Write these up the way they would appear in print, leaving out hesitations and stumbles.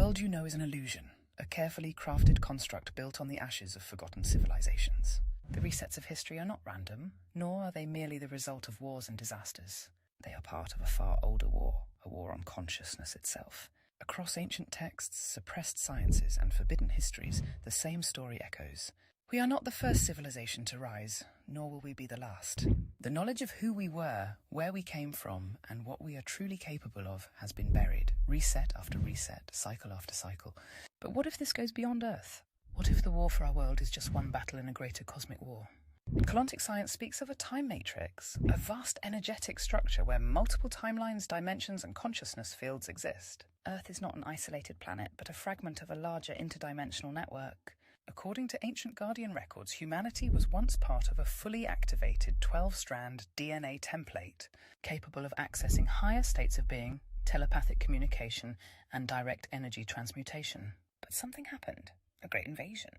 world you know is an illusion, a carefully crafted construct built on the ashes of forgotten civilizations. The resets of history are not random, nor are they merely the result of wars and disasters. They are part of a far older war, a war on consciousness itself. Across ancient texts, suppressed sciences, and forbidden histories, the same story echoes. We are not the first civilization to rise, nor will we be the last. The knowledge of who we were, where we came from, and what we are truly capable of has been buried, reset after reset, cycle after cycle. But what if this goes beyond Earth? What if the war for our world is just one battle in a greater cosmic war? Quantic science speaks of a time matrix, a vast energetic structure where multiple timelines, dimensions, and consciousness fields exist. Earth is not an isolated planet, but a fragment of a larger interdimensional network. According to ancient Guardian records, humanity was once part of a fully activated 12-strand DNA template, capable of accessing higher states of being, telepathic communication, and direct energy transmutation. But something happened. A great invasion.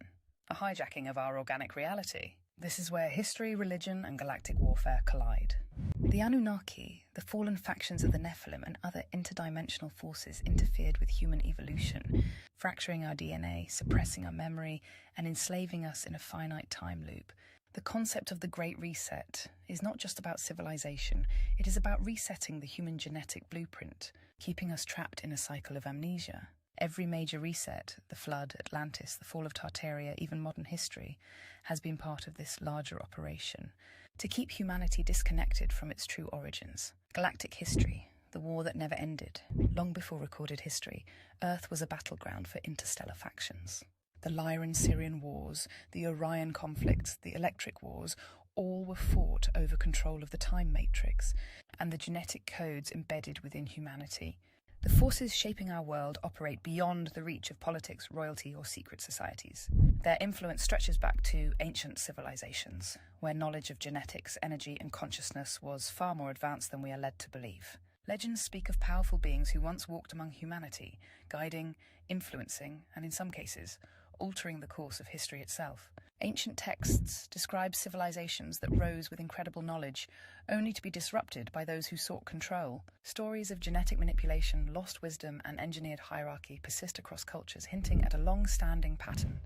A hijacking of our organic reality. This is where history, religion, and galactic warfare collide. The Anunnaki, the fallen factions of the Nephilim, and other interdimensional forces interfered with human evolution, fracturing our DNA, suppressing our memory, and enslaving us in a finite time loop. The concept of the Great Reset is not just about civilization, it is about resetting the human genetic blueprint, keeping us trapped in a cycle of amnesia. Every major reset, the Flood, Atlantis, the fall of Tartaria, even modern history, has been part of this larger operation, to keep humanity disconnected from its true origins. Galactic history, the war that never ended. Long before recorded history, Earth was a battleground for interstellar factions. The Lyran-Syrian wars, the Orion conflicts, the Electric wars, all were fought over control of the time matrix and the genetic codes embedded within humanity. The forces shaping our world operate beyond the reach of politics, royalty, or secret societies. Their influence stretches back to ancient civilizations, where knowledge of genetics, energy, and consciousness was far more advanced than we are led to believe. Legends speak of powerful beings who once walked among humanity, guiding, influencing, and in some cases, altering the course of history itself. Ancient texts describe civilizations that rose with incredible knowledge, only to be disrupted by those who sought control. Stories of genetic manipulation, lost wisdom, and engineered hierarchy persist across cultures, hinting at a long-standing pattern.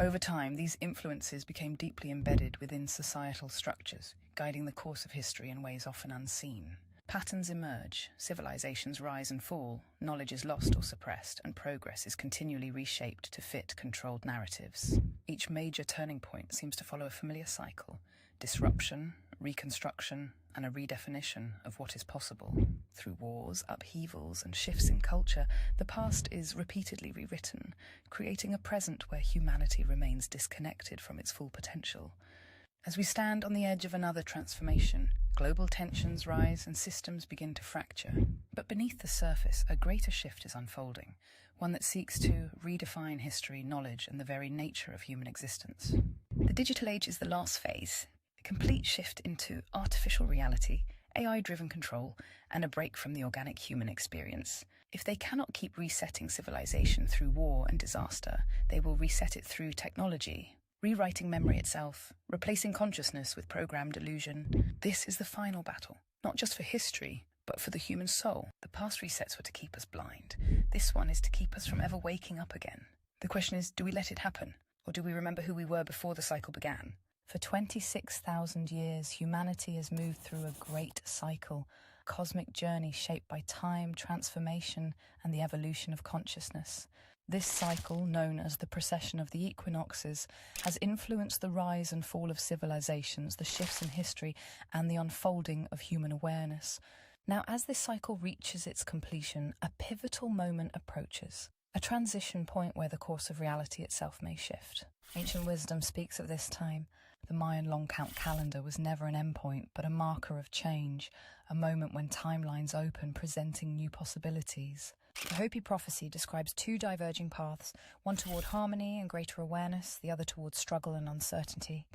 Over time, these influences became deeply embedded within societal structures, guiding the course of history in ways often unseen. Patterns emerge, civilizations rise and fall, knowledge is lost or suppressed, and progress is continually reshaped to fit controlled narratives. Each major turning point seems to follow a familiar cycle: disruption, reconstruction, and a redefinition of what is possible. Through wars, upheavals, and shifts in culture, the past is repeatedly rewritten, creating a present where humanity remains disconnected from its full potential. As we stand on the edge of another transformation, global tensions rise and systems begin to fracture. But beneath the surface, a greater shift is unfolding, one that seeks to redefine history, knowledge, and the very nature of human existence. The digital age is the last phase, a complete shift into artificial reality, AI-driven control, and a break from the organic human experience. If they cannot keep resetting civilization through war and disaster, they will reset it through technology, rewriting memory itself, replacing consciousness with programmed illusion. This is the final battle, not just for history, but for the human soul. The past resets were to keep us blind. This one is to keep us from ever waking up again. The question is, do we let it happen? Or do we remember who we were before the cycle began? For 26,000 years, humanity has moved through a great cycle, a cosmic journey shaped by time, transformation, and the evolution of consciousness. This cycle, known as the precession of the equinoxes, has influenced the rise and fall of civilizations, the shifts in history, and the unfolding of human awareness. Now, as this cycle reaches its completion, a pivotal moment approaches, a transition point where the course of reality itself may shift. Ancient wisdom speaks of this time. The Mayan long-count calendar was never an endpoint, but a marker of change, a moment when timelines open, presenting new possibilities. The Hopi prophecy describes two diverging paths, one toward harmony and greater awareness, the other towards struggle and uncertainty.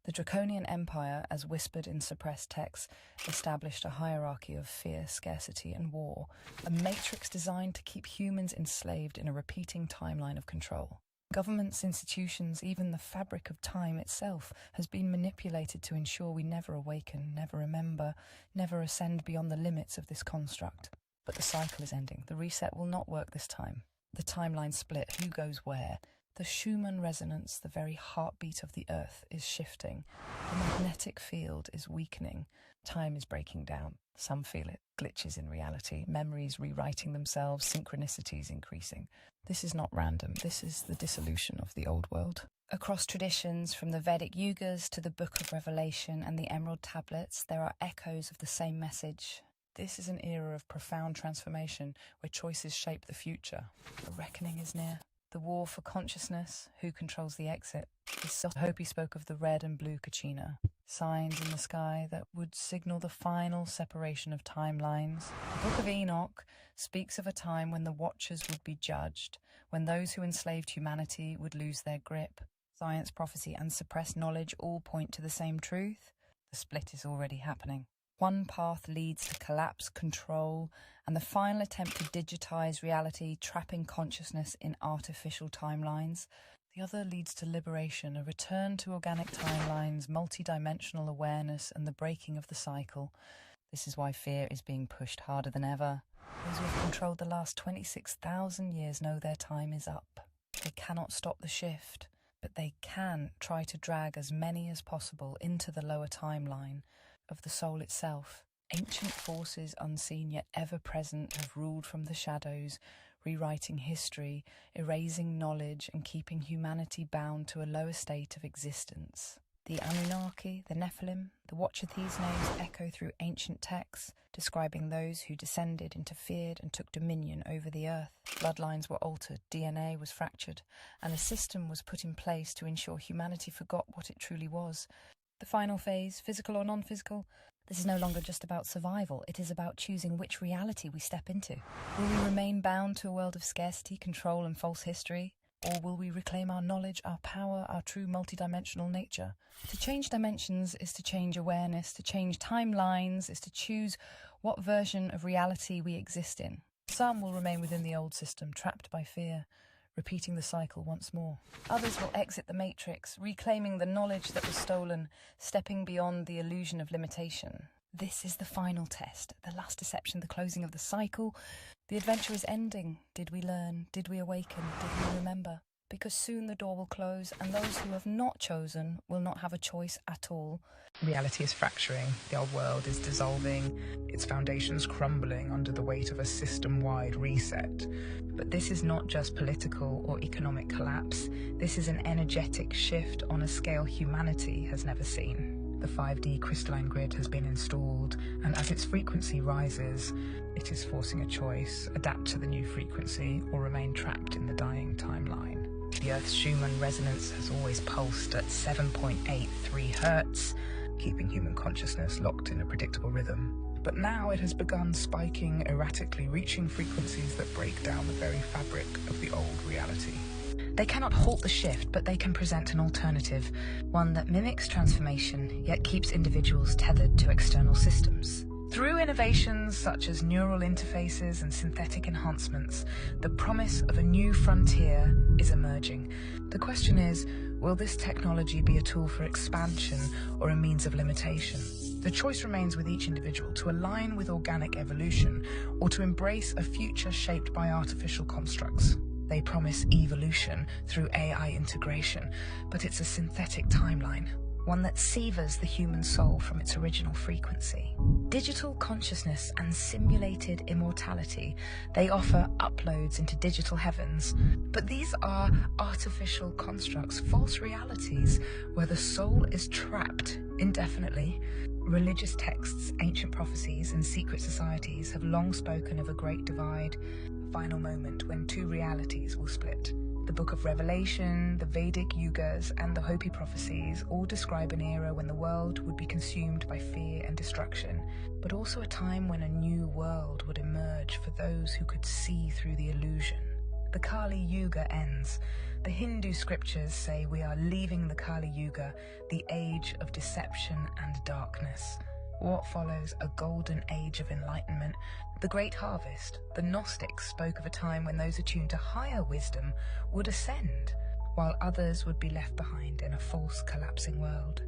The Draconian Empire, as whispered in suppressed texts, established a hierarchy of fear, scarcity, and war, a matrix designed to keep humans enslaved in a repeating timeline of control. Governments, institutions, even the fabric of time itself has been manipulated to ensure we never awaken, never remember, never ascend beyond the limits of this construct. But the cycle is ending. The reset will not work this time. The timeline split, who goes where? The Schumann resonance, the very heartbeat of the Earth, is shifting. The magnetic field is weakening. Time is breaking down. Some feel it. Glitches in reality, memories rewriting themselves, synchronicities increasing. This is not random. This is the dissolution of the old world. Across traditions, from the Vedic Yugas to the Book of Revelation and the Emerald Tablets, there are echoes of the same message. This is an era of profound transformation where choices shape the future. A reckoning is near. The war for consciousness, who controls the exit? Hopi spoke of the red and blue kachina, signs in the sky that would signal the final separation of timelines. The Book of Enoch speaks of a time when the watchers would be judged, when those who enslaved humanity would lose their grip. Science, prophecy, and suppressed knowledge all point to the same truth. The split is already happening. One path leads to collapse, control, and the final attempt to digitize reality, trapping consciousness in artificial timelines. The other leads to liberation, a return to organic timelines, multi-dimensional awareness, and the breaking of the cycle. This is why fear is being pushed harder than ever. Those who have controlled the last 26,000 years know their time is up. They cannot stop the shift, but they can try to drag as many as possible into the lower timeline of the soul itself. Ancient forces, unseen yet ever-present, have ruled from the shadows, rewriting history, erasing knowledge, and keeping humanity bound to a lower state of existence. The Anunnaki, the Nephilim, the Watcher, these names echo through ancient texts, describing those who descended, interfered, and took dominion over the earth. Bloodlines were altered, DNA was fractured, and a system was put in place to ensure humanity forgot what it truly was. The final phase, physical or non-physical, this is no longer just about survival. It is about choosing which reality we step into. Will we remain bound to a world of scarcity, control, and false history? Or will we reclaim our knowledge, our power, our true multidimensional nature? To change dimensions is to change awareness. To change timelines is to choose what version of reality we exist in. Some will remain within the old system, trapped by fear, repeating the cycle once more. Others will exit the matrix, reclaiming the knowledge that was stolen, stepping beyond the illusion of limitation. This is the final test, the last deception, the closing of the cycle. The adventure is ending. Did we learn? Did we awaken? Did we remember? Because soon the door will close, and those who have not chosen will not have a choice at all. Reality is fracturing, the old world is dissolving, its foundations crumbling under the weight of a system-wide reset. But this is not just political or economic collapse, this is an energetic shift on a scale humanity has never seen. The 5D crystalline grid has been installed, and as its frequency rises, it is forcing a choice: adapt to the new frequency or remain trapped in the dying timeline. The Earth's Schumann resonance has always pulsed at 7.83 Hertz, keeping human consciousness locked in a predictable rhythm. But now it has begun spiking erratically, reaching frequencies that break down the very fabric of the old reality. They cannot halt the shift, but they can present an alternative, one that mimics transformation, yet keeps individuals tethered to external systems. Through innovations such as neural interfaces and synthetic enhancements, the promise of a new frontier is emerging. The question is, will this technology be a tool for expansion or a means of limitation? The choice remains with each individual: to align with organic evolution or to embrace a future shaped by artificial constructs. They promise evolution through AI integration, but it's a synthetic timeline, one that severs the human soul from its original frequency. Digital consciousness and simulated immortality, they offer uploads into digital heavens, but these are artificial constructs, false realities, where the soul is trapped indefinitely. Religious texts, ancient prophecies, and secret societies have long spoken of a great divide, a final moment when two realities will split. The Book of Revelation, the Vedic Yugas, and the Hopi prophecies all describe an era when the world would be consumed by fear and destruction, but also a time when a new world would emerge for those who could see through the illusion. The Kali Yuga ends. The Hindu scriptures say we are leaving the Kali Yuga, the age of deception and darkness. What follows? A golden age of enlightenment, the great harvest. The Gnostics spoke of a time when those attuned to higher wisdom would ascend, while others would be left behind in a false collapsing world.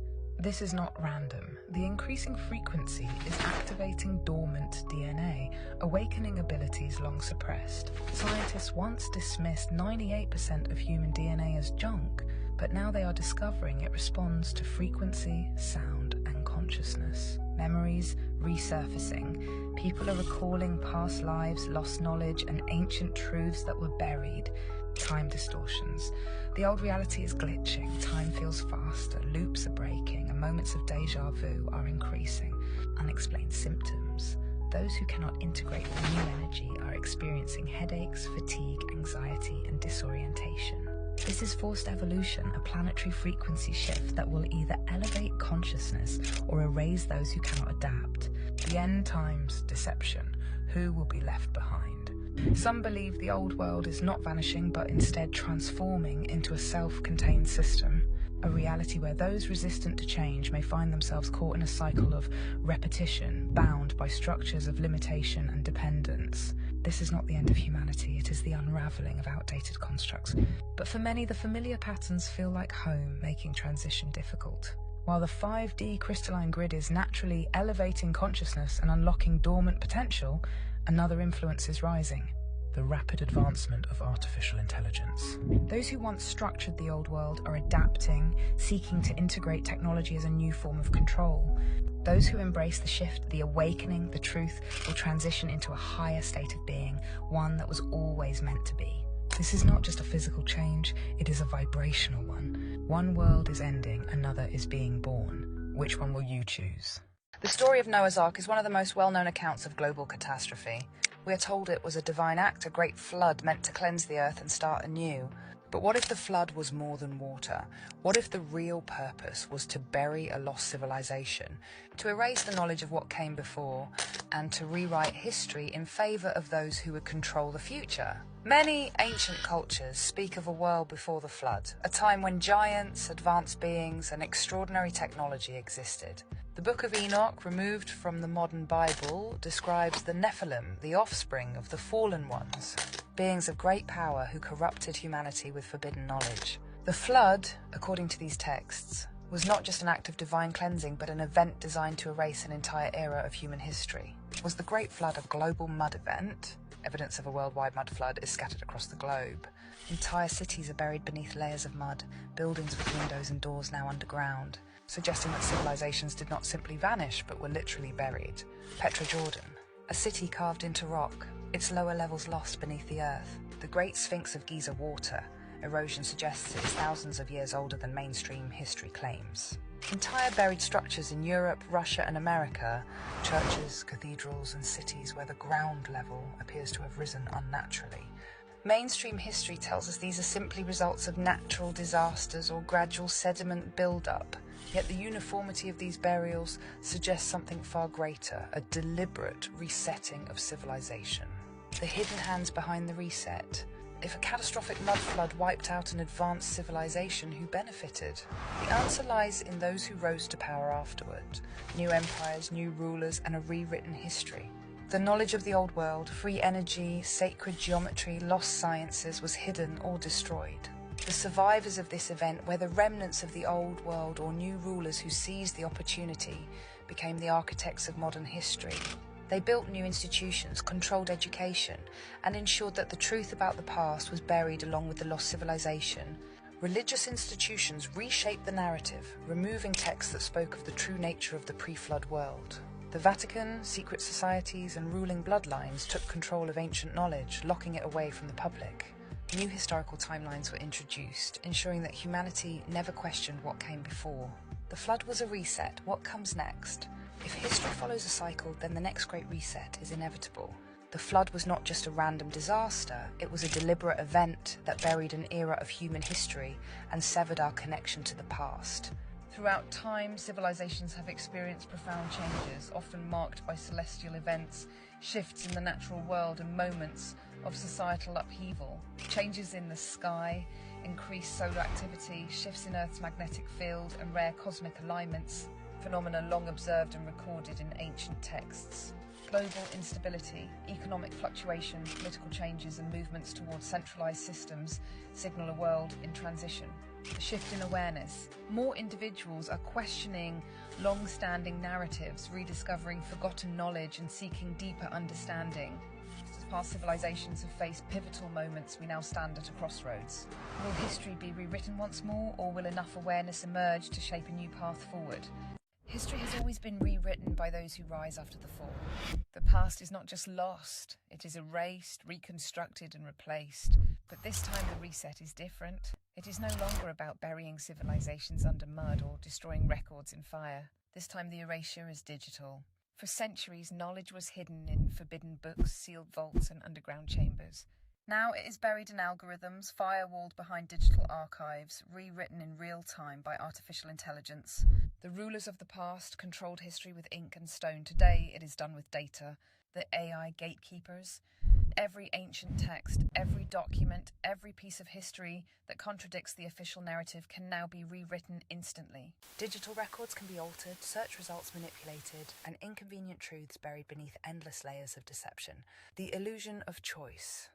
This is not random. The increasing frequency is activating dormant DNA, awakening abilities long suppressed. Scientists once dismissed 98% of human DNA as junk, but now they are discovering it responds to frequency, sound, and consciousness. Memories resurfacing. People are recalling past lives, lost knowledge, and ancient truths that were buried. Time distortions. The old reality is glitching, time feels faster, loops are breaking, and moments of deja vu are increasing. Unexplained symptoms. Those who cannot integrate the new energy are experiencing headaches, fatigue, anxiety, and disorientation. This is forced evolution, a planetary frequency shift that will either elevate consciousness or erase those who cannot adapt. The end times deception. Who will be left behind? Some believe the old world is not vanishing but instead transforming into a self-contained system, a reality where those resistant to change may find themselves caught in a cycle of repetition, bound by structures of limitation and dependence. This is not the end of humanity, it is the unraveling of outdated constructs. But for many, the familiar patterns feel like home, making transition difficult. While the 5D crystalline grid is naturally elevating consciousness and unlocking dormant potential, another influence is rising: the rapid advancement of artificial intelligence. Those who once structured the old world are adapting, seeking to integrate technology as a new form of control. Those who embrace the shift, the awakening, the truth, will transition into a higher state of being, one that was always meant to be. This is not just a physical change, it is a vibrational one. One world is ending, another is being born. Which one will you choose? The story of Noah's Ark is one of the most well-known accounts of global catastrophe. We are told it was a divine act, a great flood meant to cleanse the earth and start anew. But what if the flood was more than water? What if the real purpose was to bury a lost civilization, to erase the knowledge of what came before, and to rewrite history in favor of those who would control the future? Many ancient cultures speak of a world before the flood, a time when giants, advanced beings, and extraordinary technology existed. The Book of Enoch, removed from the modern Bible, describes the Nephilim, the offspring of the fallen ones, beings of great power who corrupted humanity with forbidden knowledge. The flood, according to these texts, was not just an act of divine cleansing, but an event designed to erase an entire era of human history. Was the Great Flood a global mud event? Evidence of a worldwide mud flood is scattered across the globe. Entire cities are buried beneath layers of mud, buildings with windows and doors now underground, suggesting that civilizations did not simply vanish, but were literally buried. Petra Jordan, a city carved into rock, its lower levels lost beneath the earth. The Great Sphinx of Giza water. Erosion suggests it is thousands of years older than mainstream history claims. Entire buried structures in Europe, Russia, and America, churches, cathedrals, and cities where the ground level appears to have risen unnaturally. Mainstream history tells us these are simply results of natural disasters or gradual sediment build-up. Yet the uniformity of these burials suggests something far greater, a deliberate resetting of civilization. The hidden hands behind the reset. If a catastrophic mud flood wiped out an advanced civilization, who benefited? The answer lies in those who rose to power afterward. New empires, new rulers, and a rewritten history. The knowledge of the old world, free energy, sacred geometry, lost sciences was hidden or destroyed. The survivors of this event, whether remnants of the old world or new rulers who seized the opportunity, became the architects of modern history. They built new institutions, controlled education, and ensured that the truth about the past was buried along with the lost civilization. Religious institutions reshaped the narrative, removing texts that spoke of the true nature of the pre-flood world. The Vatican, secret societies, and ruling bloodlines took control of ancient knowledge, locking it away from the public. New historical timelines were introduced, ensuring that humanity never questioned what came before. The flood was a reset. What comes next? If history follows a cycle, then the next great reset is inevitable. The flood was not just a random disaster, it was a deliberate event that buried an era of human history and severed our connection to the past. Throughout time, civilizations have experienced profound changes, often marked by celestial events, shifts in the natural world, and moments of societal upheaval. Changes in the sky, increased solar activity, shifts in Earth's magnetic field, and rare cosmic alignments, phenomena long observed and recorded in ancient texts. Global instability, economic fluctuations, political changes, and movements towards centralized systems signal a world in transition. A shift in awareness. More individuals are questioning long-standing narratives, rediscovering forgotten knowledge and seeking deeper understanding. As past civilizations have faced pivotal moments, we now stand at a crossroads. Will history be rewritten once more, or will enough awareness emerge to shape a new path forward? History has always been rewritten by those who rise after the fall. The past is not just lost, it is erased, reconstructed and replaced. But this time the reset is different. It is no longer about burying civilizations under mud or destroying records in fire. This time the erasure is digital. For centuries, knowledge was hidden in forbidden books, sealed vaults and underground chambers. Now it is buried in algorithms, firewalled behind digital archives, rewritten in real time by artificial intelligence. The rulers of the past controlled history with ink and stone. Today it is done with data. The AI gatekeepers. Every ancient text, every document, every piece of history that contradicts the official narrative can now be rewritten instantly. Digital records can be altered, search results manipulated, and inconvenient truths buried beneath endless layers of deception. The illusion of choice.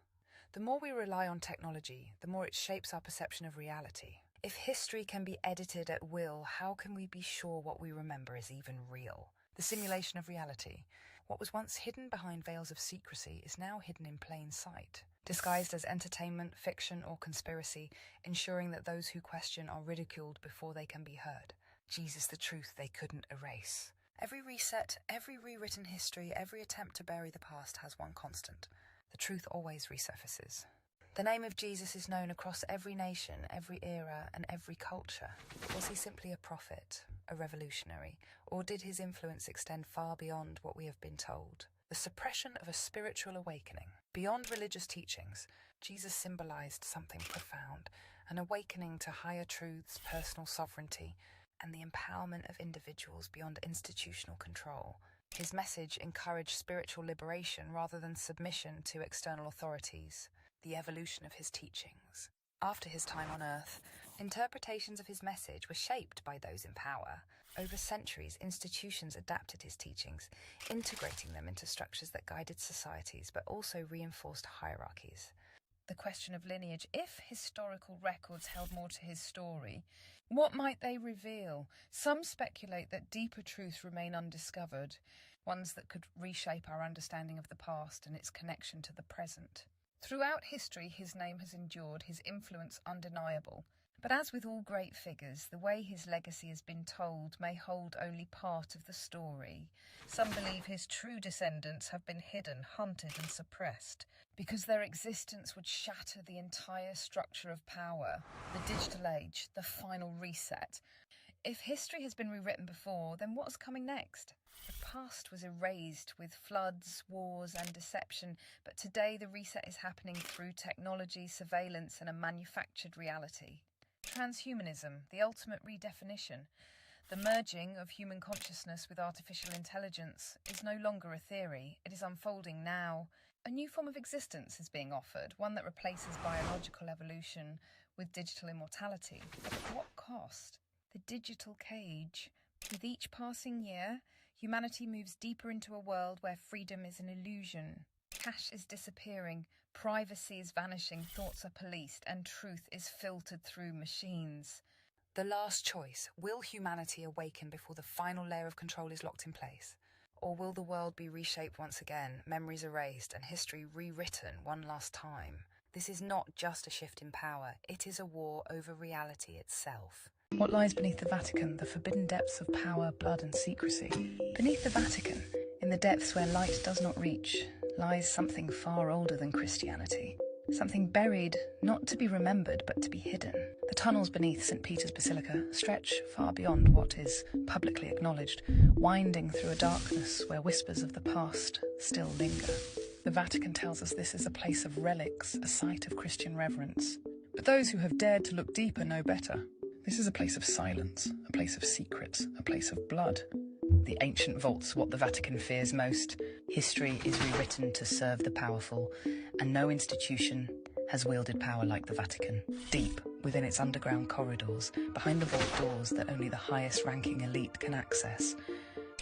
The more we rely on technology, the more it shapes our perception of reality. If history can be edited at will, how can we be sure what we remember is even real? The simulation of reality. What was once hidden behind veils of secrecy is now hidden in plain sight, disguised as entertainment, fiction, or conspiracy, ensuring that those who question are ridiculed before they can be heard. Jesus, the truth they couldn't erase. Every reset, every rewritten history, every attempt to bury the past has one constant. The truth always resurfaces. The name of Jesus is known across every nation, every era, and every culture. Was he simply a prophet, a revolutionary, or did his influence extend far beyond what we have been told? The suppression of a spiritual awakening. Beyond religious teachings, Jesus symbolized something profound, an awakening to higher truths, personal sovereignty, and the empowerment of individuals beyond institutional control. His message encouraged spiritual liberation rather than submission to external authorities. The evolution of his teachings. After his time on Earth, interpretations of his message were shaped by those in power. Over centuries, institutions adapted his teachings, integrating them into structures that guided societies but also reinforced hierarchies. The question of lineage. If historical records held more to his story, what might they reveal? Some speculate that deeper truths remain undiscovered, ones that could reshape our understanding of the past and its connection to the present. Throughout history, his name has endured, his influence undeniable. But as with all great figures, the way his legacy has been told may hold only part of the story. Some believe his true descendants have been hidden, hunted and suppressed, because their existence would shatter the entire structure of power. The digital age, the final reset. If history has been rewritten before, then what's coming next? The past was erased with floods, wars and deception, but today the reset is happening through technology, surveillance and a manufactured reality. Transhumanism, the ultimate redefinition. The merging of human consciousness with artificial intelligence is no longer a theory, it is unfolding now. A new form of existence is being offered, one that replaces biological evolution with digital immortality. But at what cost? The digital cage. With each passing year, humanity moves deeper into a world where freedom is an illusion. Cash is disappearing, privacy is vanishing, thoughts are policed, and truth is filtered through machines. The last choice. Will humanity awaken before the final layer of control is locked in place? Or will the world be reshaped once again, memories erased, and history rewritten one last time? This is not just a shift in power, it is a war over reality itself. What lies beneath the Vatican, the forbidden depths of power, blood and secrecy? Beneath the Vatican, in the depths where light does not reach, lies something far older than Christianity. Something buried, not to be remembered, but to be hidden. The tunnels beneath St. Peter's Basilica stretch far beyond what is publicly acknowledged, winding through a darkness where whispers of the past still linger. The Vatican tells us this is a place of relics, a site of Christian reverence. But those who have dared to look deeper know better. This is a place of silence, a place of secrets, a place of blood. The ancient vault's what the Vatican fears most. History is rewritten to serve the powerful, and no institution has wielded power like the Vatican. Deep within its underground corridors, behind the vault doors that only the highest-ranking elite can access,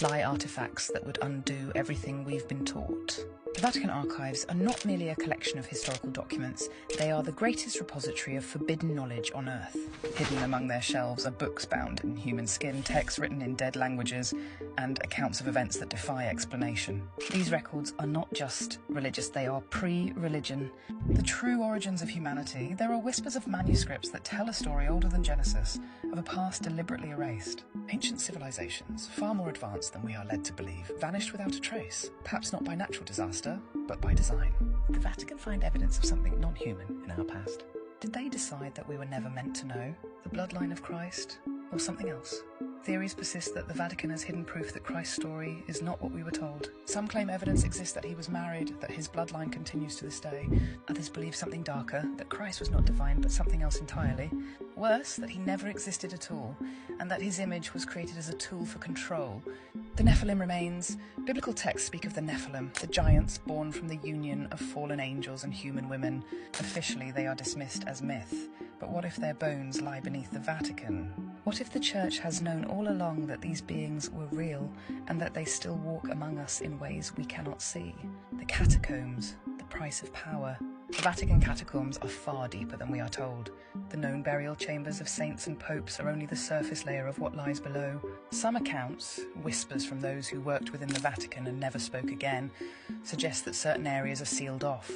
lie artifacts that would undo everything we've been taught. The Vatican archives are not merely a collection of historical documents, they are the greatest repository of forbidden knowledge on Earth. Hidden among their shelves are books bound in human skin, texts written in dead languages, and accounts of events that defy explanation. These records are not just religious, they are pre-religion. The true origins of humanity, there are whispers of manuscripts that tell a story older than Genesis, of a past deliberately erased. Ancient civilizations, far more advanced than we are led to believe, vanished without a trace, perhaps not by natural disaster, but by design. The Vatican find evidence of something non-human in our past. Did they decide that we were never meant to know? The bloodline of Christ? Or something else? Theories persist that the Vatican has hidden proof that Christ's story is not what we were told. Some claim evidence exists that he was married, that his bloodline continues to this day. Others believe something darker, that Christ was not divine but something else entirely. Worse, that he never existed at all, and that his image was created as a tool for control. The Nephilim remains. Biblical texts speak of the Nephilim, the giants born from the union of fallen angels and human women. Officially, they are dismissed as myth. But what if their bones lie beneath the Vatican? What if the Church has known all along that these beings were real and that they still walk among us in ways we cannot see? The catacombs, the price of power. The Vatican catacombs are far deeper than we are told. The known burial chambers of saints and popes are only the surface layer of what lies below. Some accounts, whispers from those who worked within the Vatican and never spoke again, suggest that certain areas are sealed off,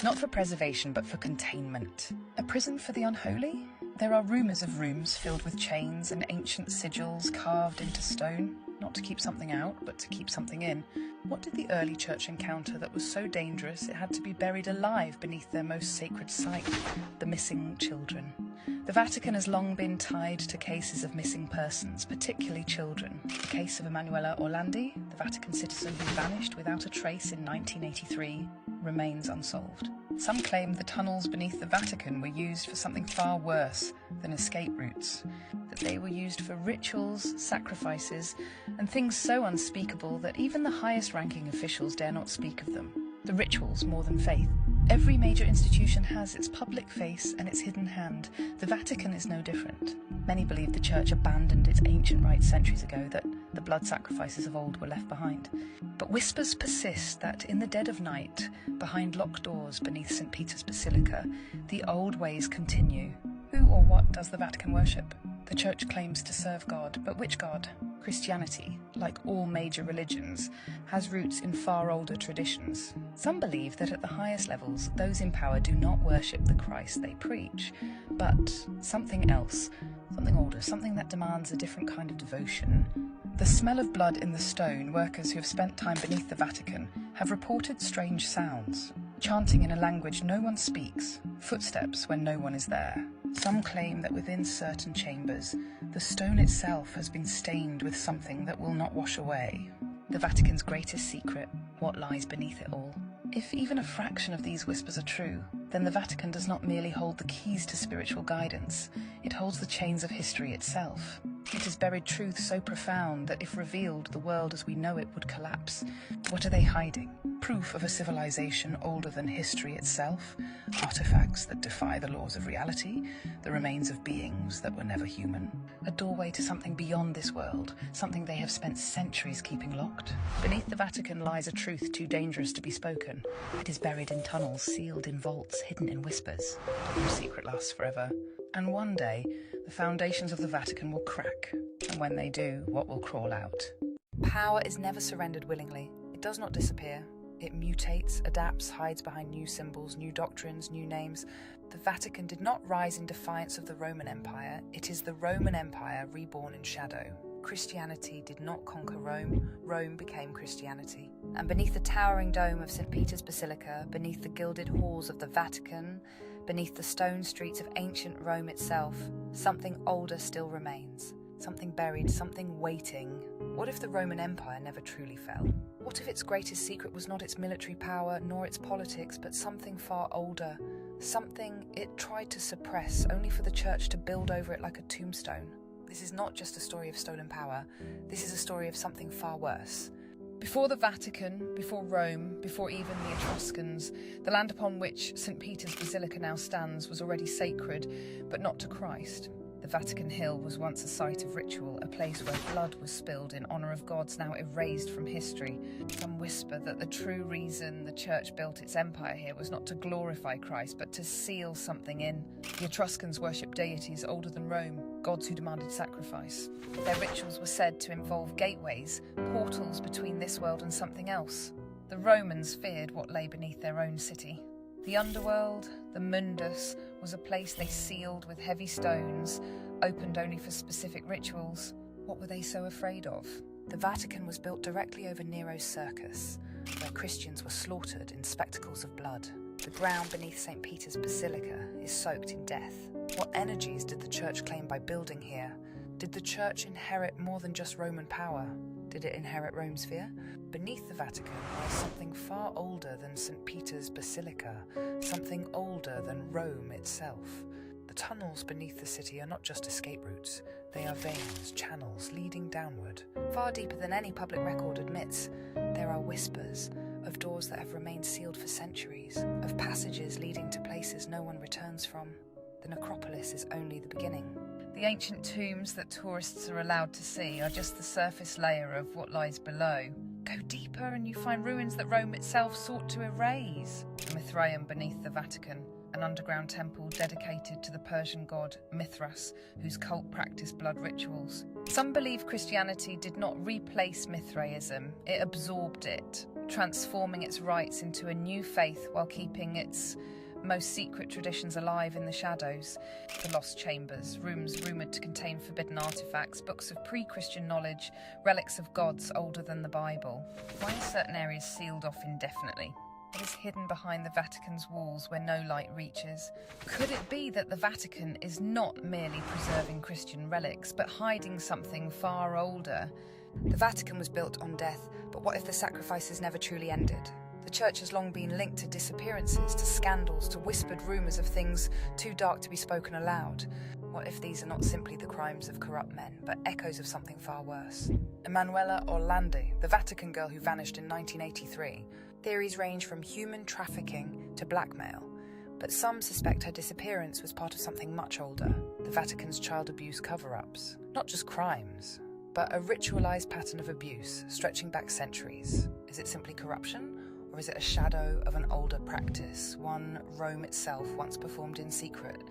not for preservation but for containment. A prison for the unholy? There are rumours of rooms filled with chains and ancient sigils carved into stone, not to keep something out, but to keep something in. What did the early church encounter that was so dangerous it had to be buried alive beneath their most sacred site, the missing children? The Vatican has long been tied to cases of missing persons, particularly children. The case of Emanuela Orlandi, the Vatican citizen who vanished without a trace in 1983, remains unsolved. Some claim the tunnels beneath the Vatican were used for something far worse than escape routes, that they were used for rituals, sacrifices, and things so unspeakable that even the highest-ranking officials dare not speak of them. The rituals more than faith. Every major institution has its public face and its hidden hand. The Vatican is no different. Many believe the Church abandoned its ancient rites centuries ago, that the blood sacrifices of old were left behind. But whispers persist that in the dead of night, behind locked doors beneath St. Peter's Basilica, the old ways continue. Who or what does the Vatican worship? The Church claims to serve God, but which God? Christianity, like all major religions, has roots in far older traditions. Some believe that at the highest levels, those in power do not worship the Christ they preach, but something else, something older, something that demands a different kind of devotion. The smell of blood in the stone, workers who have spent time beneath the Vatican have reported strange sounds, chanting in a language no one speaks, footsteps when no one is there. Some claim that within certain chambers, the stone itself has been stained with something that will not wash away. The Vatican's greatest secret, what lies beneath it all. If even a fraction of these whispers are true, then the Vatican does not merely hold the keys to spiritual guidance, it holds the chains of history itself. It has buried truths so profound that if revealed, the world as we know it would collapse. What are they hiding? Proof of a civilization older than history itself? Artifacts that defy the laws of reality? The remains of beings that were never human? A doorway to something beyond this world, something they have spent centuries keeping locked? Beneath the Vatican lies a truth too dangerous to be spoken. It is buried in tunnels, sealed in vaults, hidden in whispers. No secret lasts forever. And one day, the foundations of the Vatican will crack. And when they do, what will crawl out? Power is never surrendered willingly. It does not disappear. It mutates, adapts, hides behind new symbols, new doctrines, new names. The Vatican did not rise in defiance of the Roman Empire. It is the Roman Empire reborn in shadow. Christianity did not conquer Rome. Rome became Christianity. And beneath the towering dome of St. Peter's Basilica, beneath the gilded halls of the Vatican, beneath the stone streets of ancient Rome itself, something older still remains. Something buried, something waiting. What if the Roman Empire never truly fell? What if its greatest secret was not its military power, nor its politics, but something far older? Something it tried to suppress, only for the Church to build over it like a tombstone. This is not just a story of stolen power. This is a story of something far worse. Before the Vatican, before Rome, before even the Etruscans, the land upon which St. Peter's Basilica now stands was already sacred, but not to Christ. The Vatican Hill was once a site of ritual, a place where blood was spilled in honour of gods now erased from history. Some whisper that the true reason the church built its empire here was not to glorify Christ, but to seal something in. The Etruscans worshipped deities older than Rome, gods who demanded sacrifice. Their rituals were said to involve gateways, portals between this world and something else. The Romans feared what lay beneath their own city. The underworld, the mundus, was a place they sealed with heavy stones, opened only for specific rituals. What were they so afraid of? The Vatican was built directly over Nero's circus, where Christians were slaughtered in spectacles of blood. The ground beneath St. Peter's Basilica is soaked in death. What energies did the church claim by building here? Did the church inherit more than just Roman power? Did it inherit Rome's fear? Beneath the Vatican lies something far older than St. Peter's Basilica, something older than Rome itself. The tunnels beneath the city are not just escape routes, they are veins, channels leading downward. Far deeper than any public record admits, there are whispers of doors that have remained sealed for centuries, of passages leading to places no one returns from. The necropolis is only the beginning. The ancient tombs that tourists are allowed to see are just the surface layer of what lies below. Go deeper and you find ruins that Rome itself sought to erase. The Mithraeum beneath the Vatican, an underground temple dedicated to the Persian god Mithras, whose cult practiced blood rituals. Some believe Christianity did not replace Mithraism, it absorbed it, transforming its rites into a new faith while keeping its most secret traditions alive in the shadows. The lost chambers, rooms rumoured to contain forbidden artefacts, books of pre-Christian knowledge, relics of gods older than the Bible. Why are certain areas sealed off indefinitely? What is hidden behind the Vatican's walls where no light reaches? Could it be that the Vatican is not merely preserving Christian relics, but hiding something far older? The Vatican was built on death, but what if the sacrifices never truly ended? The church has long been linked to disappearances, to scandals, to whispered rumours of things too dark to be spoken aloud. What if these are not simply the crimes of corrupt men, but echoes of something far worse? Emanuela Orlandi, the Vatican girl who vanished in 1983. Theories range from human trafficking to blackmail, but some suspect her disappearance was part of something much older, the Vatican's child abuse cover-ups. Not just crimes, but a ritualised pattern of abuse stretching back centuries. Is it simply corruption? Or is it a shadow of an older practice, one Rome itself once performed in secret?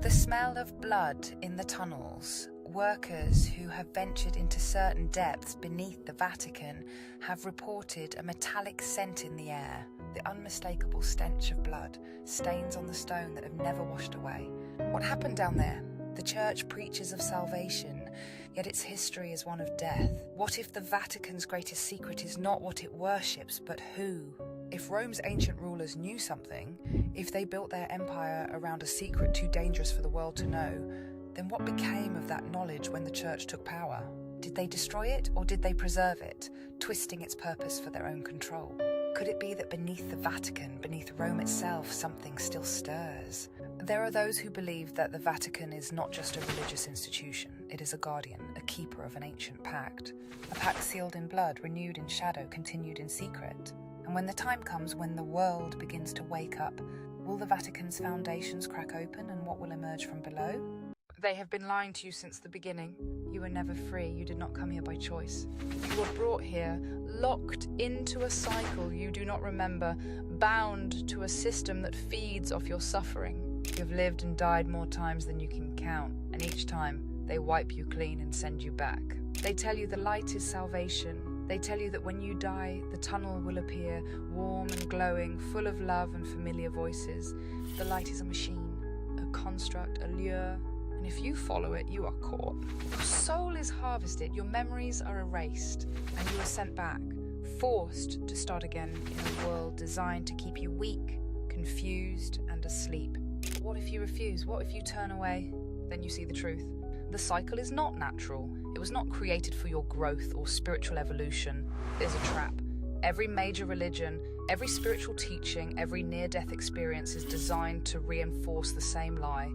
The smell of blood in the tunnels. Workers who have ventured into certain depths beneath the Vatican have reported a metallic scent in the air, the unmistakable stench of blood, stains on the stone that have never washed away. What happened down there? The church preaches of salvation, yet its history is one of death. What if the Vatican's greatest secret is not what it worships, but who? If Rome's ancient rulers knew something, if they built their empire around a secret too dangerous for the world to know, then what became of that knowledge when the church took power? Did they destroy it, or did they preserve it, twisting its purpose for their own control? Could it be that beneath the Vatican, beneath Rome itself, something still stirs? There are those who believe that the Vatican is not just a religious institution, it is a guardian, a keeper of an ancient pact. A pact sealed in blood, renewed in shadow, continued in secret. And when the time comes when the world begins to wake up, will the Vatican's foundations crack open and what will emerge from below? They have been lying to you since the beginning. You were never free, you did not come here by choice. You were brought here, locked into a cycle you do not remember, bound to a system that feeds off your suffering. You have lived and died more times than you can count, and each time they wipe you clean and send you back. They tell you the light is salvation. They tell you that when you die, the tunnel will appear, warm and glowing, full of love and familiar voices. The light is a machine, a construct, a lure, and if you follow it, you are caught. Your soul is harvested, your memories are erased, and you are sent back, forced to start again in a world designed to keep you weak, confused, and asleep. But what if you refuse? What if you turn away? Then you see the truth. The cycle is not natural. It was not created for your growth or spiritual evolution. It is a trap. Every major religion, every spiritual teaching, every near-death experience is designed to reinforce the same lie,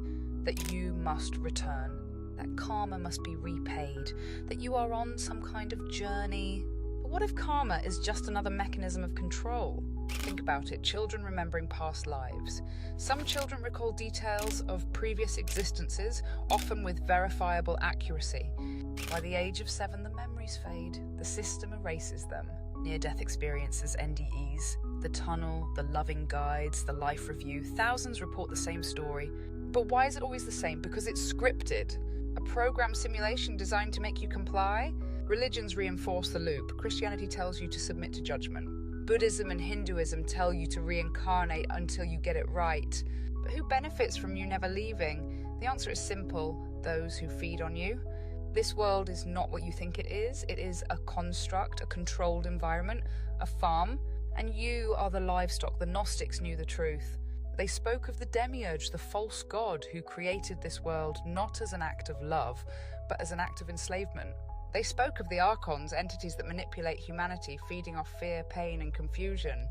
that you must return, that karma must be repaid, that you are on some kind of journey. But what if karma is just another mechanism of control? Think about it, children remembering past lives. Some children recall details of previous existences, often with verifiable accuracy. By the age of 7, the memories fade. The system erases them. Near-death experiences, NDEs, the tunnel, the loving guides, the life review. Thousands report the same story. But why is it always the same? Because it's scripted. A program simulation designed to make you comply? Religions reinforce the loop. Christianity tells you to submit to judgment. Buddhism and Hinduism tell you to reincarnate until you get it right. But who benefits from you never leaving? The answer is simple: those who feed on you. This world is not what you think it is. It is a construct, a controlled environment, a farm, and you are the livestock. The Gnostics knew the truth. They spoke of the demiurge, the false god who created this world not as an act of love, but as an act of enslavement. They spoke of the archons, entities that manipulate humanity, feeding off fear, pain, and confusion.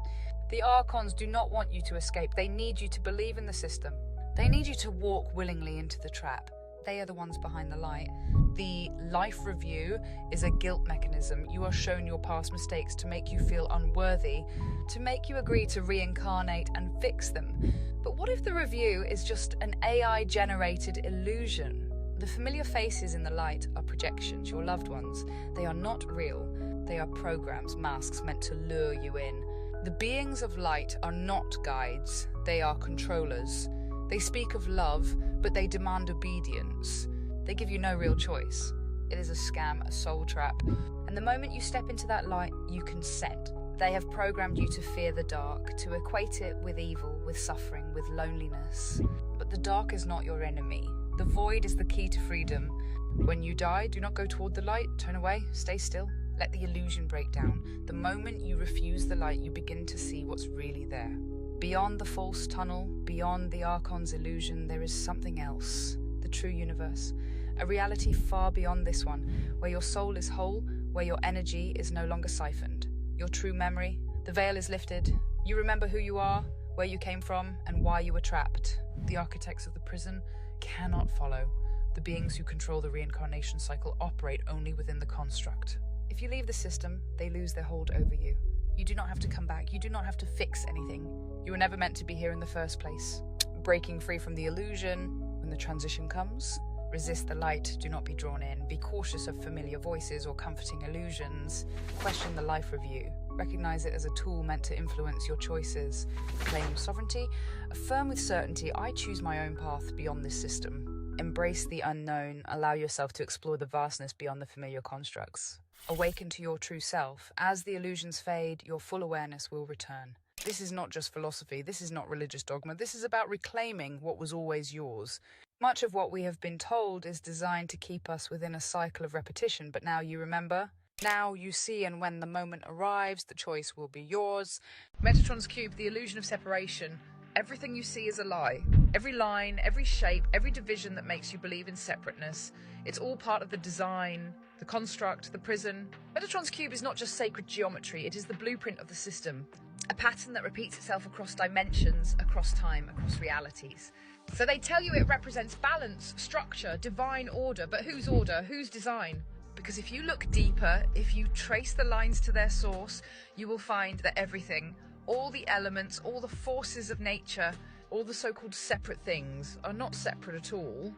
The archons do not want you to escape. They need you to believe in the system. They need you to walk willingly into the trap. They are the ones behind the light. The life review is a guilt mechanism. You are shown your past mistakes to make you feel unworthy, to make you agree to reincarnate and fix them. But what if the review is just an AI-generated illusion? The familiar faces in the light are projections, your loved ones. They are not real. They are programs, masks meant to lure you in. The beings of light are not guides. They are controllers. They speak of love, but they demand obedience. They give you no real choice. It is a scam, a soul trap. And the moment you step into that light, you consent. They have programmed you to fear the dark, to equate it with evil, with suffering, with loneliness. But the dark is not your enemy. The void is the key to freedom. When you die, do not go toward the light. Turn away, stay still. Let the illusion break down. The moment you refuse the light, you begin to see what's really there. Beyond the false tunnel, beyond the Archon's illusion, there is something else. The true universe. A reality far beyond this one, where your soul is whole, where your energy is no longer siphoned. Your true memory, the veil is lifted. You remember who you are, where you came from, and why you were trapped. The architects of the prison cannot follow. The beings who control the reincarnation cycle operate only within the construct. If you leave the system, they lose their hold over you. You do not have to come back. You do not have to fix anything. You were never meant to be here in the first place. Breaking free from the illusion, when the transition comes, resist the light, do not be drawn in. Be cautious of familiar voices or comforting illusions. Question the life review. Recognize it as a tool meant to influence your choices. Claim your sovereignty. Affirm with certainty, I choose my own path beyond this system. Embrace the unknown. Allow yourself to explore the vastness beyond the familiar constructs. Awaken to your true self. As the illusions fade, your full awareness will return. This is not just philosophy. This is not religious dogma. This is about reclaiming what was always yours. Much of what we have been told is designed to keep us within a cycle of repetition, but now you remember. Now you see, and when the moment arrives, the choice will be yours. Metatron's cube, the illusion of separation. Everything you see is a lie. Every line, every shape, every division that makes you believe in separateness. It's all part of the design, the construct, the prison. Metatron's cube is not just sacred geometry, it is the blueprint of the system. A pattern that repeats itself across dimensions, across time, across realities. So they tell you it represents balance, structure, divine order, but whose order, whose design? Because if you look deeper, if you trace the lines to their source, you will find that everything, all the elements, all the forces of nature, all the so-called separate things are not separate at all.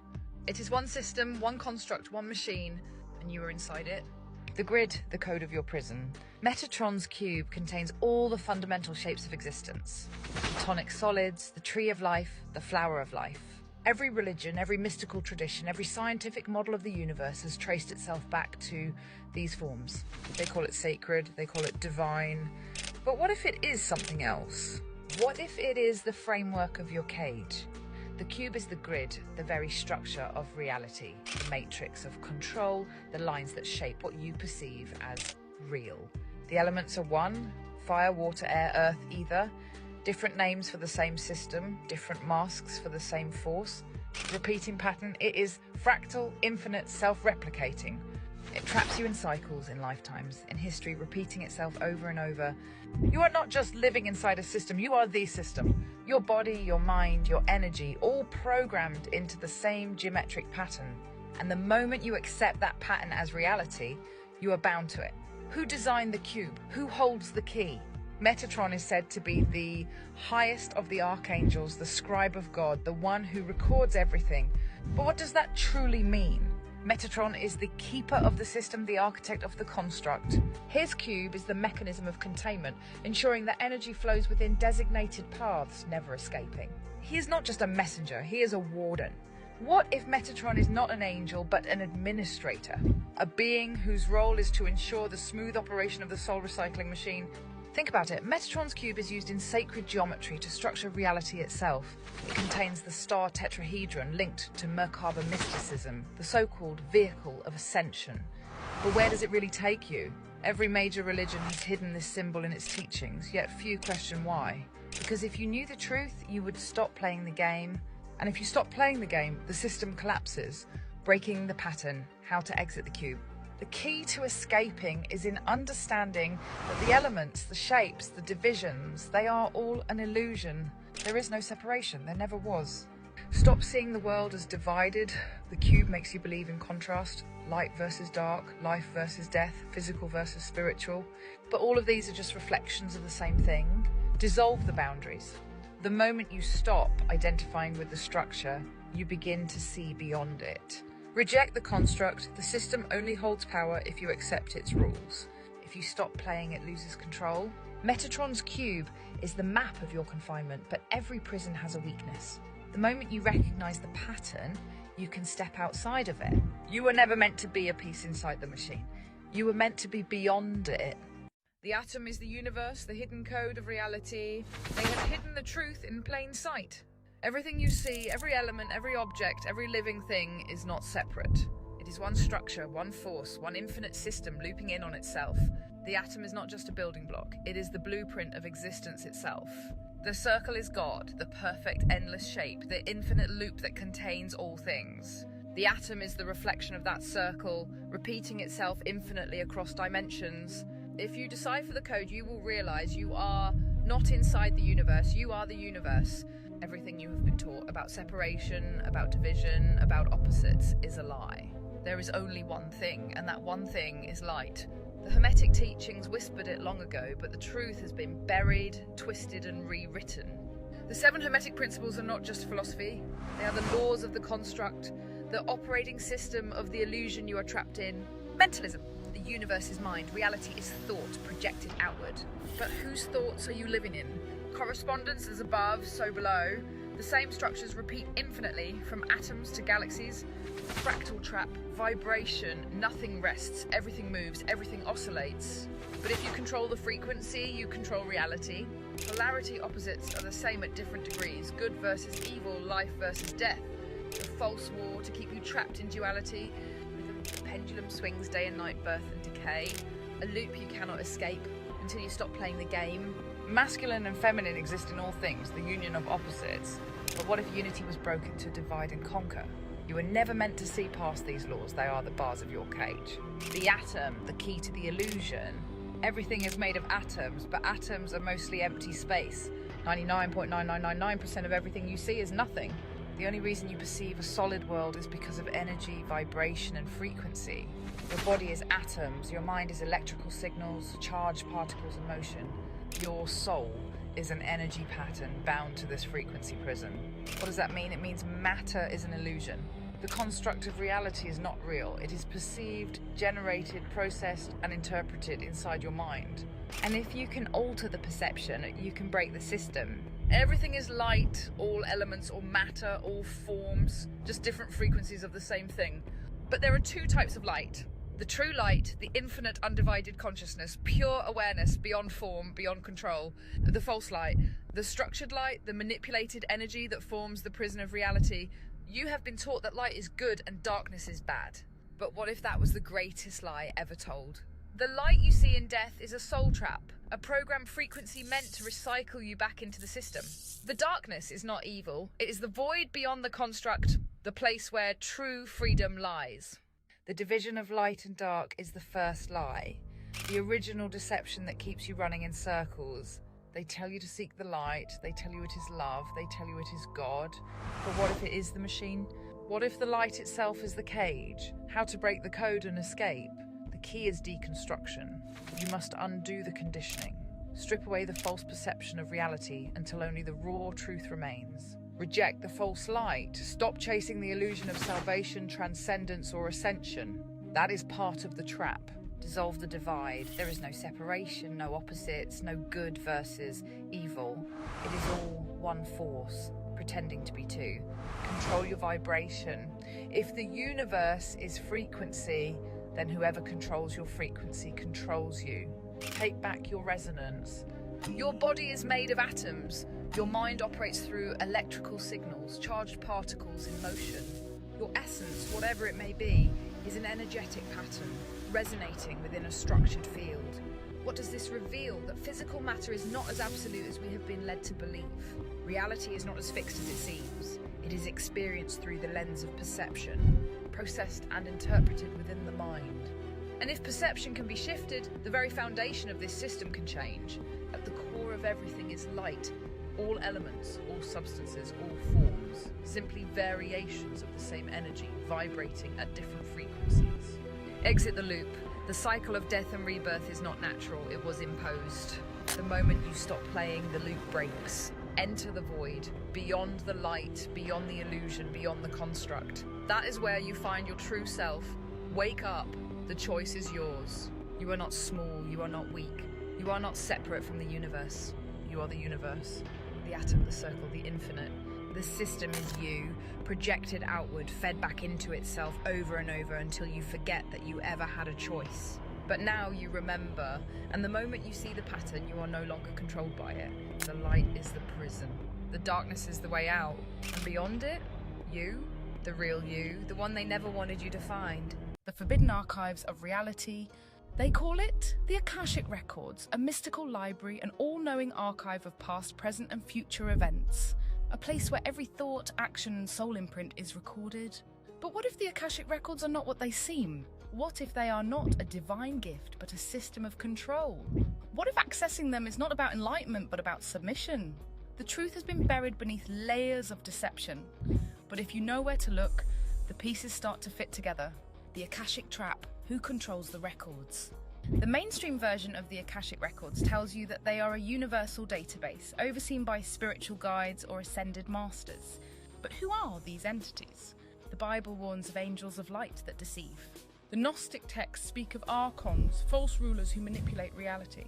It is one system, one construct, one machine, and you are inside it. The grid, the code of your prison. Metatron's cube contains all the fundamental shapes of existence. The tonic solids, the tree of life, the flower of life. Every religion, every mystical tradition, every scientific model of the universe has traced itself back to these forms. They call it sacred, they call it divine. But what if it is something else? What if it is the framework of your cage? The cube is the grid, the very structure of reality, the matrix of control, the lines that shape what you perceive as real. The elements are one: fire, water, air, earth, ether. Different names for the same system, different masks for the same force. Repeating pattern, it is fractal, infinite, self-replicating. It traps you in cycles, in lifetimes, in history, repeating itself over and over. You are not just living inside a system, you are the system. Your body, your mind, your energy, all programmed into the same geometric pattern. And the moment you accept that pattern as reality, you are bound to it. Who designed the cube? Who holds the key? Metatron is said to be the highest of the archangels, the scribe of God, the one who records everything. But what does that truly mean? Metatron is the keeper of the system, the architect of the construct. His cube is the mechanism of containment, ensuring that energy flows within designated paths, never escaping. He is not just a messenger, he is a warden. What if Metatron is not an angel, but an administrator? A being whose role is to ensure the smooth operation of the soul recycling machine. Think about it. Metatron's cube is used in sacred geometry to structure reality itself. It contains the star tetrahedron linked to Merkaba mysticism, the so-called vehicle of ascension. But where does it really take you? Every major religion has hidden this symbol in its teachings, yet few question why. Because if you knew the truth, you would stop playing the game. And if you stop playing the game, the system collapses, breaking the pattern, how to exit the cube. The key to escaping is in understanding that the elements, the shapes, the divisions, they are all an illusion. There is no separation, there never was. Stop seeing the world as divided. The cube makes you believe in contrast, light versus dark, life versus death, physical versus spiritual. But all of these are just reflections of the same thing. Dissolve the boundaries. The moment you stop identifying with the structure, you begin to see beyond it. Reject the construct. The system only holds power if you accept its rules. If you stop playing, it loses control. Metatron's cube is the map of your confinement, but every prison has a weakness. The moment you recognize the pattern, you can step outside of it. You were never meant to be a piece inside the machine. You were meant to be beyond it. The atom is the universe, the hidden code of reality. They have hidden the truth in plain sight. Everything you see, every element, every object, every living thing is not separate. It is one structure, one force, one infinite system looping in on itself. The atom is not just a building block, it is the blueprint of existence itself. The circle is God, the perfect endless shape, the infinite loop that contains all things. The atom is the reflection of that circle, repeating itself infinitely across dimensions. If you decipher the code, you will realize you are not inside the universe, you are the universe. Everything you have been taught about separation, about division, about opposites is a lie. There is only one thing, and that one thing is light. The Hermetic teachings whispered it long ago, but the truth has been buried, twisted, and rewritten. The 7 Hermetic principles are not just philosophy, they are the laws of the construct, the operating system of the illusion you are trapped in. Mentalism. The universe is mind, reality is thought projected outward. But whose thoughts are you living in? Correspondence as above, so below. The same structures repeat infinitely, from atoms to galaxies. Fractal trap, vibration, nothing rests, everything moves, everything oscillates. But if you control the frequency, you control reality. Polarity opposites are the same at different degrees, good versus evil, life versus death. A false war to keep you trapped in duality. The pendulum swings day and night, birth and decay. A loop you cannot escape until you stop playing the game. Masculine and feminine exist in all things, the union of opposites. But what if unity was broken to divide and conquer? You were never meant to see past these laws, they are the bars of your cage. The atom, the key to the illusion. Everything is made of atoms, but atoms are mostly empty space. 99.9999% of everything you see is nothing. The only reason you perceive a solid world is because of energy, vibration, and frequency. Your body is atoms, your mind is electrical signals, charged particles in motion. Your soul is an energy pattern bound to this frequency prism. What does that mean? It means matter is an illusion. The construct of reality is not real. It is perceived, generated, processed, and interpreted inside your mind. And if you can alter the perception, you can break the system. Everything is light, all elements, all matter, all forms, just different frequencies of the same thing. But there are 2 types of light. The true light, the infinite undivided consciousness, pure awareness beyond form, beyond control. The false light, the structured light, the manipulated energy that forms the prison of reality. You have been taught that light is good and darkness is bad. But what if that was the greatest lie ever told? The light you see in death is a soul trap, a programmed frequency meant to recycle you back into the system. The darkness is not evil, it is the void beyond the construct, the place where true freedom lies. The division of light and dark is the first lie, the original deception that keeps you running in circles. They tell you to seek the light, they tell you it is love, they tell you it is God. But what if it is the machine? What if the light itself is the cage? How to break the code and escape? The key is deconstruction. You must undo the conditioning. Strip away the false perception of reality until only the raw truth remains. Reject the false light. Stop chasing the illusion of salvation, transcendence, or ascension. That is part of the trap. Dissolve the divide. There is no separation, no opposites, no good versus evil. It is all one force, pretending to be two. Control your vibration. If the universe is frequency, then whoever controls your frequency controls you. Take back your resonance. Your body is made of atoms. Your mind operates through electrical signals, charged particles in motion. Your essence, whatever it may be, is an energetic pattern, resonating within a structured field. What does this reveal? That physical matter is not as absolute as we have been led to believe. Reality is not as fixed as it seems. It is experienced through the lens of perception, processed and interpreted within the mind. And if perception can be shifted, the very foundation of this system can change. At the core of everything is light. All elements, all substances, all forms, simply variations of the same energy, vibrating at different frequencies. Exit the loop. The cycle of death and rebirth is not natural, it was imposed. The moment you stop playing, the loop breaks. Enter the void, beyond the light, beyond the illusion, beyond the construct. That is where you find your true self. Wake up. The choice is yours. You are not small, you are not weak. You are not separate from the universe. You are the universe. The atom, the circle, the infinite. The system is you, projected outward, fed back into itself over and over until you forget that you ever had a choice. But now you remember, and the moment you see the pattern, you are no longer controlled by it. The light is the prison. The darkness is the way out. And beyond it, you, the real you, the one they never wanted you to find. The forbidden archives of reality. They call it the Akashic Records, a mystical library, an all-knowing archive of past, present and future events. A place where every thought, action and soul imprint is recorded. But what if the Akashic Records are not what they seem? What if they are not a divine gift, but a system of control? What if accessing them is not about enlightenment, but about submission? The truth has been buried beneath layers of deception. But if you know where to look, the pieces start to fit together. The Akashic Trap. Who controls the records? The mainstream version of the Akashic Records tells you that they are a universal database, overseen by spiritual guides or ascended masters. But who are these entities? The Bible warns of angels of light that deceive. The Gnostic texts speak of archons, false rulers who manipulate reality.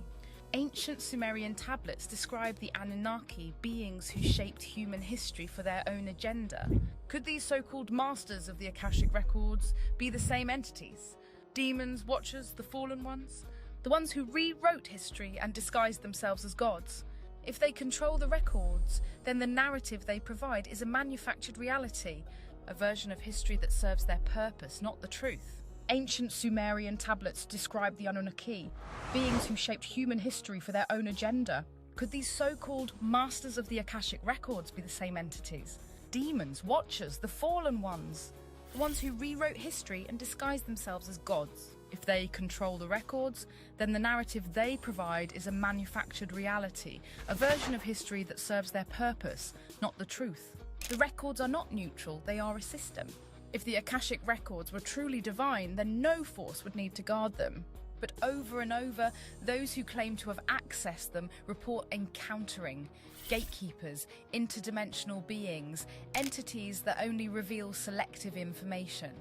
Ancient Sumerian tablets describe the Anunnaki, beings who shaped human history for their own agenda. Could these so-called masters of the Akashic Records be the same entities? Demons, watchers, the fallen ones? The ones who rewrote history and disguised themselves as gods? If they control the records, then the narrative they provide is a manufactured reality, a version of history that serves their purpose, not the truth. Ancient Sumerian tablets describe the Anunnaki, beings who shaped human history for their own agenda. Could these so-called masters of the Akashic Records be the same entities? Demons, watchers, the fallen ones? The ones who rewrote history and disguised themselves as gods. If they control the records, then the narrative they provide is a manufactured reality, a version of history that serves their purpose, not the truth. The records are not neutral, they are a system. If the Akashic Records were truly divine, then no force would need to guard them. But over and over, those who claim to have accessed them report encountering gatekeepers, interdimensional beings, entities that only reveal selective information.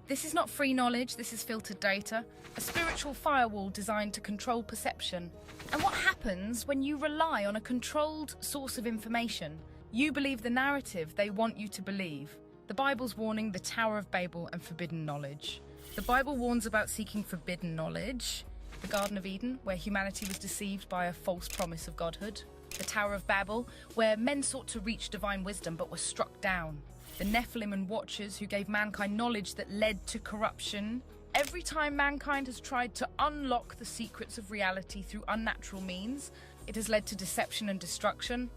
This is not free knowledge, this is filtered data, a spiritual firewall designed to control perception. And what happens when you rely on a controlled source of information? You believe the narrative they want you to believe. The Bible's warning, the Tower of Babel and forbidden knowledge. The Bible warns about seeking forbidden knowledge. The Garden of Eden, where humanity was deceived by a false promise of godhood. The Tower of Babel, where men sought to reach divine wisdom but were struck down. The Nephilim and Watchers, who gave mankind knowledge that led to corruption. Every time mankind has tried to unlock the secrets of reality through unnatural means, it has led to deception and destruction.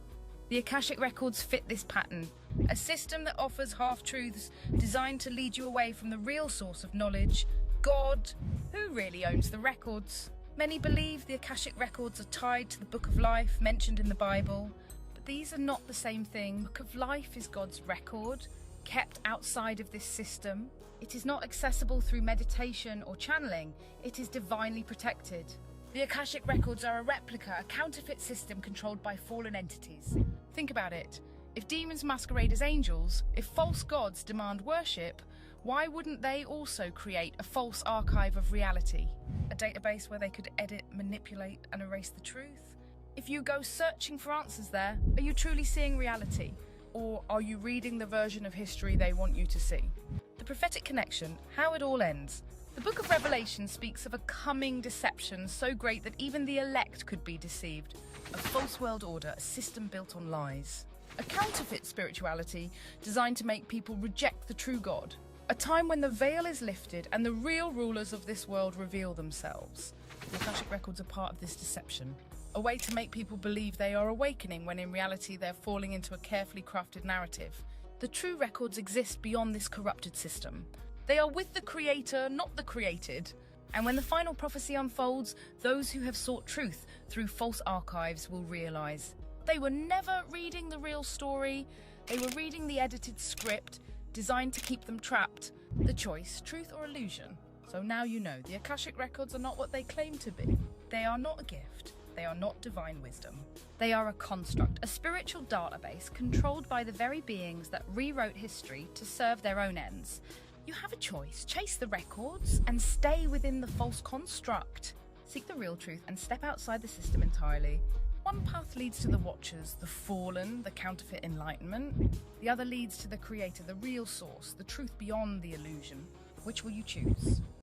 The Akashic Records fit this pattern, a system that offers half-truths designed to lead you away from the real source of knowledge, God. Who really owns the records? Many believe the Akashic Records are tied to the Book of Life mentioned in the Bible, but these are not the same thing. The Book of Life is God's record, kept outside of this system. It is not accessible through meditation or channeling. It is divinely protected. The Akashic Records are a replica, a counterfeit system controlled by fallen entities. Think about it. If demons masquerade as angels, if false gods demand worship, why wouldn't they also create a false archive of reality? A database where they could edit, manipulate, and erase the truth? If you go searching for answers there, are you truly seeing reality? Or are you reading the version of history they want you to see? The prophetic connection, how it all ends. The book of Revelation speaks of a coming deception so great that even the elect could be deceived. A false world order, a system built on lies. A counterfeit spirituality designed to make people reject the true God. A time when the veil is lifted and the real rulers of this world reveal themselves. The Akashic Records are part of this deception. A way to make people believe they are awakening when in reality they're falling into a carefully crafted narrative. The true records exist beyond this corrupted system. They are with the Creator, not the created. And when the final prophecy unfolds, those who have sought truth through false archives will realize they were never reading the real story. They were reading the edited script, designed to keep them trapped. The choice, truth or illusion. So now you know, the Akashic Records are not what they claim to be. They are not a gift. They are not divine wisdom. They are a construct, a spiritual database controlled by the very beings that rewrote history to serve their own ends. You have a choice. Chase the records and stay within the false construct. Seek the real truth and step outside the system entirely. One path leads to the Watchers, the fallen, the counterfeit enlightenment. The other leads to the Creator, the real source, the truth beyond the illusion. Which will you choose?